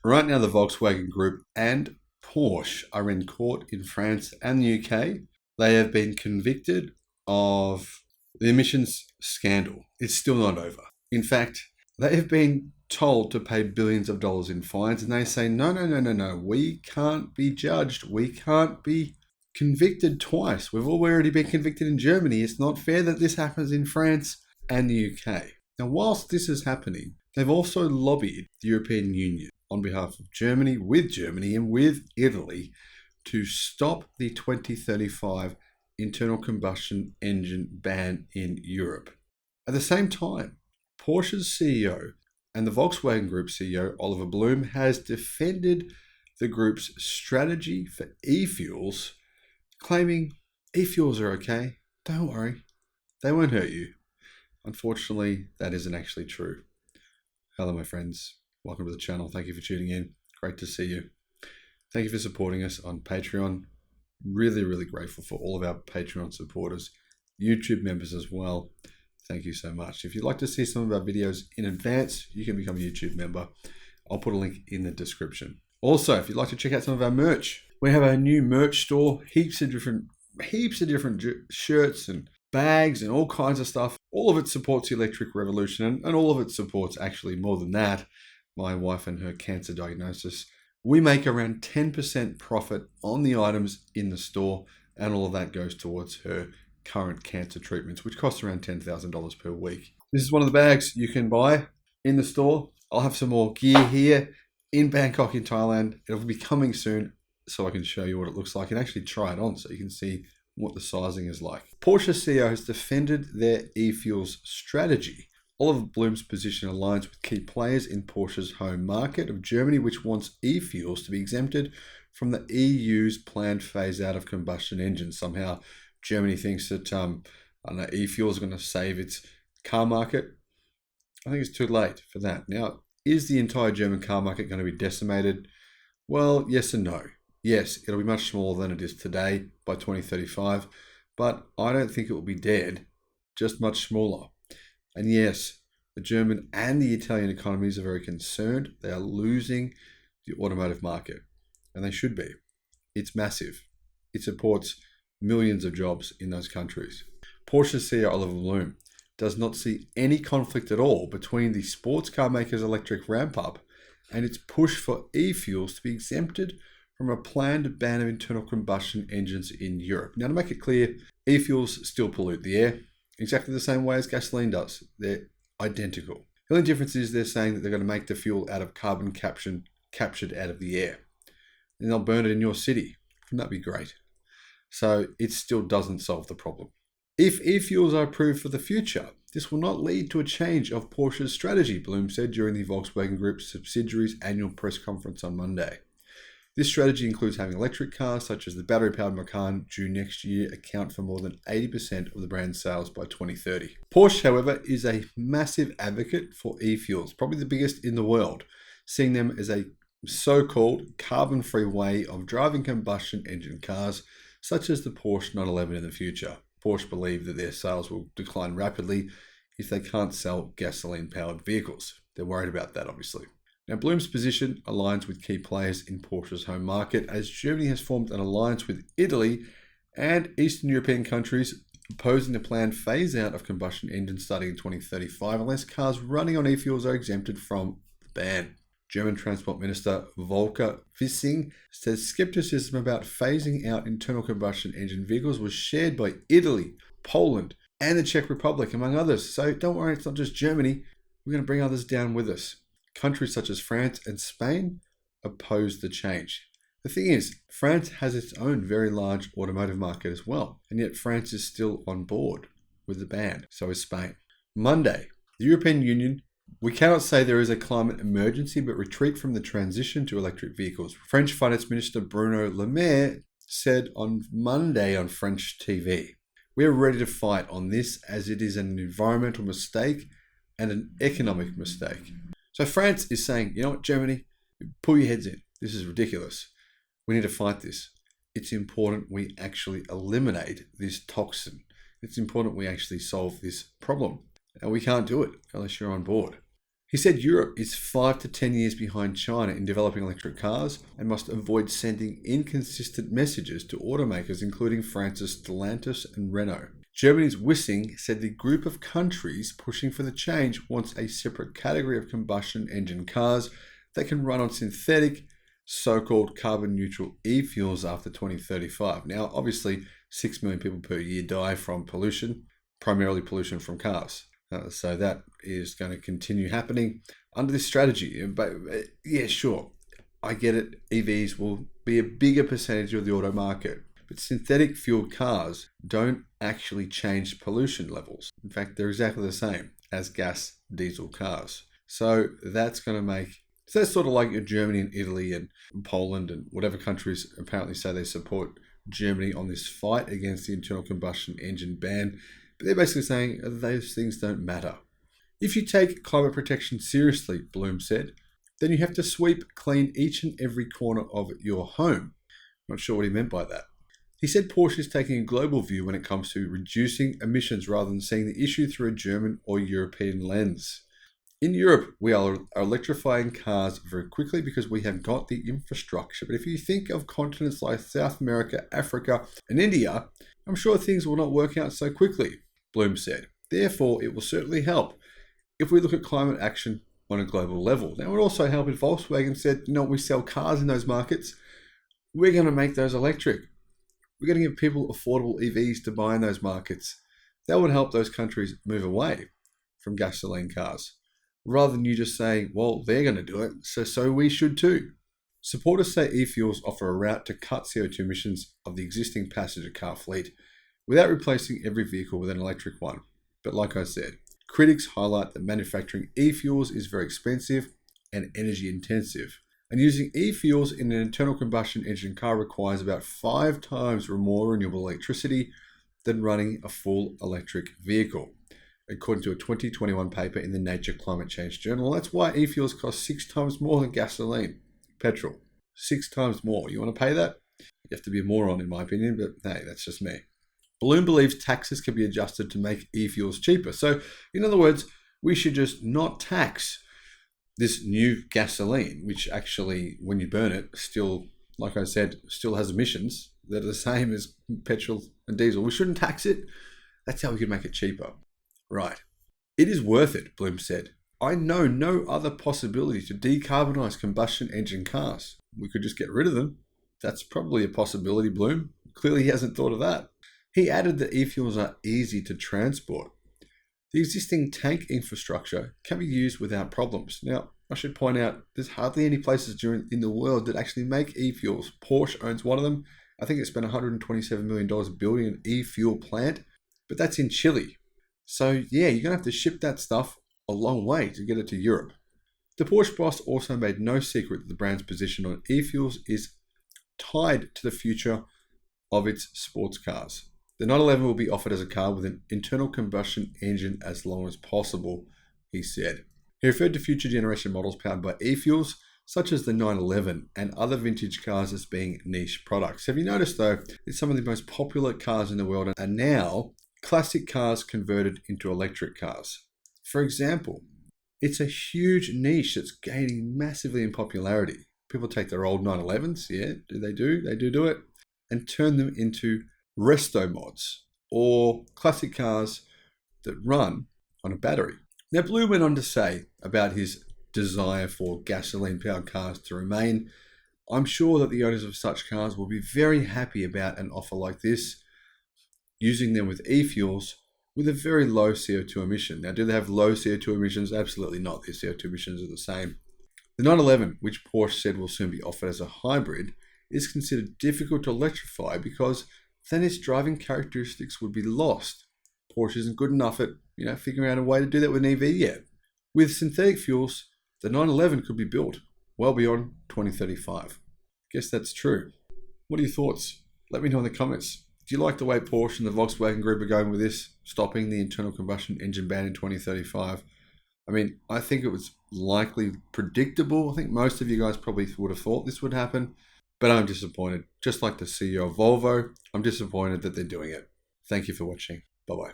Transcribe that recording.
Right now, the Volkswagen Group and Porsche are in court in France and the UK. They have been convicted of the emissions scandal. It's still not over. In fact, they have been told to pay billions of dollars in fines, and they say, no, we can't be judged. We can't be convicted twice. We've already been convicted in Germany. It's not fair that this happens in France and the UK. Now, whilst this is happening, they've also lobbied the European Union on behalf of Germany and with Italy to stop the 2035 internal combustion engine ban in Europe. At the same time, Porsche's CEO and the Volkswagen Group CEO, Oliver Blume, has defended the group's strategy for e-fuels, claiming e-fuels are okay. Don't worry, they won't hurt you. Unfortunately, that isn't actually true. Hello, my friends. Welcome to the channel. Thank you for tuning in. Great to see you. Thank you for supporting us on Patreon. Really, really grateful for all of our Patreon supporters, YouTube members as well. Thank you so much. If you'd like to see some of our videos in advance, you can become a YouTube member. I'll put a link in the description. Also, if you'd like to check out some of our merch, we have our new merch store, heaps of different shirts and bags and all kinds of stuff. All of it supports the electric revolution, and all of it supports, actually more than that, my wife and her cancer diagnosis. We make around 10% profit on the items in the store, and all of that goes towards her current cancer treatments, which costs around $10,000 per week. This is one of the bags you can buy in the store. I'll have some more gear here in Bangkok in Thailand. It'll be coming soon, so I can show you what it looks like and actually try it on so you can see what the sizing is like. Porsche CEO has defended their e-fuels strategy. Oliver Blume's position aligns with key players in Porsche's home market of Germany, which wants e-fuels to be exempted from the EU's planned phase out of combustion engines. Somehow Germany thinks that e-fuels are going to save its car market. I think it's too late for that. Now, is the entire German car market going to be decimated? Well, yes and no. Yes, it'll be much smaller than it is today by 2035, but I don't think it will be dead, just much smaller. And yes, the German and the Italian economies are very concerned. They are losing the automotive market, and they should be. It's massive. It supports millions of jobs in those countries. Porsche CEO Oliver Blume does not see any conflict at all between the sports car maker's electric ramp-up and its push for e-fuels to be exempted from a planned ban of internal combustion engines in Europe. Now, to make it clear, e-fuels still pollute the air exactly the same way as gasoline does. They're identical. The only difference is they're saying that they're going to make the fuel out of carbon captured out of the air. And they'll burn it in your city. Wouldn't that be great? So it still doesn't solve the problem. If e-fuels are approved for the future, this will not lead to a change of Porsche's strategy, Blume said during the Volkswagen Group's subsidiary's annual press conference on Monday. This strategy includes having electric cars, such as the battery-powered Macan, due next year, account for more than 80% of the brand's sales by 2030. Porsche, however, is a massive advocate for e-fuels, probably the biggest in the world, seeing them as a so-called carbon-free way of driving combustion engine cars, such as the Porsche 911 in the future. Porsche believe that their sales will decline rapidly if they can't sell gasoline-powered vehicles. They're worried about that, obviously. Now, Blume's position aligns with key players in Porsche's home market, as Germany has formed an alliance with Italy and Eastern European countries opposing the planned phase-out of combustion engines starting in 2035 unless cars running on e-fuels are exempted from the ban. German Transport Minister Volker Wissing says skepticism about phasing out internal combustion engine vehicles was shared by Italy, Poland, and the Czech Republic, among others. So don't worry, it's not just Germany. We're going to bring others down with us. Countries such as France and Spain oppose the change. The thing is, France has its own very large automotive market as well, and yet France is still on board with the ban. So is Spain. Monday, the European Union, we cannot say there is a climate emergency, but retreat from the transition to electric vehicles. French Finance Minister Bruno Le Maire said on Monday on French TV, "We are ready to fight on this as it is an environmental mistake and an economic mistake." So France is saying, you know what, Germany, pull your heads in. This is ridiculous. We need to fight this. It's important we actually eliminate this toxin. It's important we actually solve this problem. And we can't do it unless you're on board. He said Europe is 5 to 10 years behind China in developing electric cars and must avoid sending inconsistent messages to automakers including France's Stellantis and Renault. Germany's Wissing said the group of countries pushing for the change wants a separate category of combustion engine cars that can run on synthetic, so-called carbon-neutral e-fuels after 2035. Now, obviously, 6 million people per year die from pollution, primarily pollution from cars. So that is going to continue happening under this strategy. But yeah, sure, I get it. EVs will be a bigger percentage of the auto market. But synthetic fueled cars don't actually change pollution levels. In fact, they're exactly the same as gas diesel cars. So that's sort of like Germany and Italy and Poland and whatever countries apparently say they support Germany on this fight against the internal combustion engine ban. But they're basically saying those things don't matter. If you take climate protection seriously, Bloom said, then you have to sweep clean each and every corner of your home. Not sure what he meant by that. He said Porsche is taking a global view when it comes to reducing emissions rather than seeing the issue through a German or European lens. In Europe, we are electrifying cars very quickly because we have got the infrastructure. But if you think of continents like South America, Africa, and India, I'm sure things will not work out so quickly, Bloom said. Therefore, it will certainly help if we look at climate action on a global level. Now, it would also help if Volkswagen said, we sell cars in those markets. We're going to make those electric. We're going to give people affordable EVs to buy in those markets. That would help those countries move away from gasoline cars, rather than you just saying, well, they're going to do it, so we should too. Supporters say e-fuels offer a route to cut CO2 emissions of the existing passenger car fleet without replacing every vehicle with an electric one. But like I said, critics highlight that manufacturing e-fuels is very expensive and energy intensive. And using e-fuels in an internal combustion engine car requires about 5 times more renewable electricity than running a full electric vehicle, according to a 2021 paper in the Nature Climate Change Journal. That's why e-fuels cost 6 times more than gasoline, petrol. 6 times more. You want to pay that? You have to be a moron, in my opinion, but hey, that's just me. Bloom believes taxes can be adjusted to make e-fuels cheaper. So, in other words, we should just not tax this new gasoline, which actually, when you burn it, still, like I said, still has emissions that are the same as petrol and diesel. We shouldn't tax it. That's how we can make it cheaper. Right. It is worth it, Bloom said. I know no other possibility to decarbonize combustion engine cars. We could just get rid of them. That's probably a possibility, Bloom. Clearly he hasn't thought of that. He added that e-fuels are easy to transport. The existing tank infrastructure can be used without problems. Now, I should point out, there's hardly any places in the world that actually make e-fuels. Porsche owns one of them. I think it spent $127 million building an e-fuel plant, but that's in Chile. So yeah, you're going to have to ship that stuff a long way to get it to Europe. The Porsche boss also made no secret that the brand's position on e-fuels is tied to the future of its sports cars. The 911 will be offered as a car with an internal combustion engine as long as possible, he said. He referred to future generation models powered by e-fuels, such as the 911 and other vintage cars, as being niche products. Have you noticed, though, that some of the most popular cars in the world are now classic cars converted into electric cars? For example, it's a huge niche that's gaining massively in popularity. People take their old 911s, they do it, and turn them into resto mods or classic cars that run on a battery. Now, Blue went on to say about his desire for gasoline-powered cars to remain. I'm sure that the owners of such cars will be very happy about an offer like this, using them with e-fuels with a very low CO2 emission. Now, do they have low CO2 emissions? Absolutely not. Their CO2 emissions are the same. The 911, which Porsche said will soon be offered as a hybrid, is considered difficult to electrify because then its driving characteristics would be lost. Porsche isn't good enough at figuring out a way to do that with an EV yet. With synthetic fuels, the 911 could be built well beyond 2035. Guess that's true. What are your thoughts? Let me know in the comments. Do you like the way Porsche and the Volkswagen Group are going with this, stopping the internal combustion engine ban in 2035? I mean, I think it was likely predictable. I think most of you guys probably would have thought this would happen, but I'm disappointed. Just like the CEO of Volvo, I'm disappointed that they're doing it. Thank you for watching. Bye-bye.